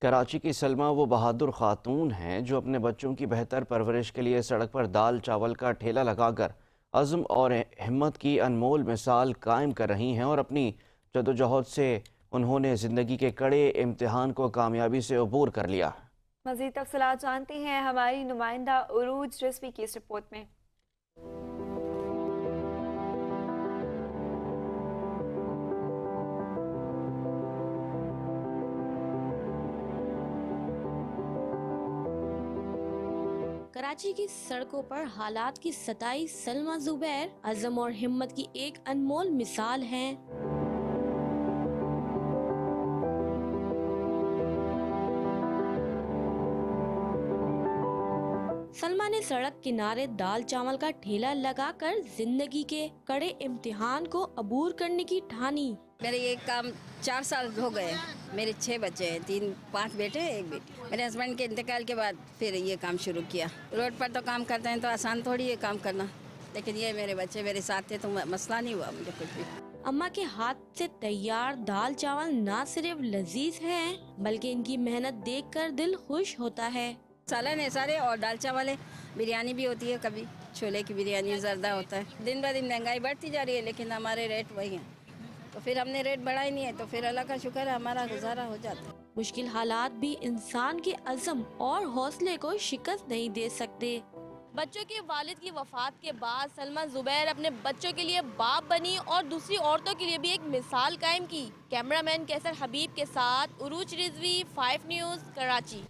कराची की सलमा वो बहादुर खातून हैं जो अपने बच्चों की बेहतर परवरिश के लिए सड़क पर दाल चावल का ठेला लगाकर अज़्म और हिम्मत की अनमोल मिसाल कायम कर रही हैं और अपनी जदोजहद से उन्होंने ज़िंदगी के कड़े इम्तिहान को कामयाबी से अबूर कर लिया। मज़ीद तफ़सीलात जानते हैं हमारी नुमाइंदा उरूज रिजवी की इस रिपोर्ट में। कराची की सड़कों पर हालात की सताई सलमा जुबैर अज़म और हिम्मत की एक अनमोल मिसाल है। सलमा ने सड़क किनारे दाल चावल का ठेला लगाकर जिंदगी के कड़े इम्तिहान को अबूर करने की ठानी। मेरे ये काम 4 साल हो गए। मेरे 6 बच्चे हैं, 5 बेटे हैं, 1 बेटी। मेरे हस्बैंड के इंतकाल के बाद फिर ये काम शुरू किया। रोड पर तो काम करते हैं तो आसान थोड़ी है काम करना, लेकिन ये मेरे बच्चे मेरे साथ थे तो मसला नहीं हुआ मुझे कुछ भी। अम्मा के हाथ से तैयार दाल चावल न सिर्फ लजीज हैं बल्कि इनकी मेहनत देखकर दिल खुश होता है। सालन है सारे और दाल चावल है, बिरयानी भी होती है, कभी छोले की बिरयानी, जर्दा होता है। दिन ब दिन महंगाई बढ़ती जा रही है लेकिन हमारे रेट वही हैं, तो फिर हमने रेट बढ़ाई नहीं है तो फिर अल्लाह का शुक्र है हमारा गुजारा हो जाता है। मुश्किल हालात भी इंसान के अज़म और हौसले को शिकस्त नहीं दे सकते। बच्चों के वालिद की वफात के बाद सलमा जुबैर अपने बच्चों के लिए बाप बनी और दूसरी औरतों के लिए भी एक मिसाल कायम की। कैमरामैन कैसर हबीब के साथ उरूज रिजवी, 5 न्यूज़, कराची।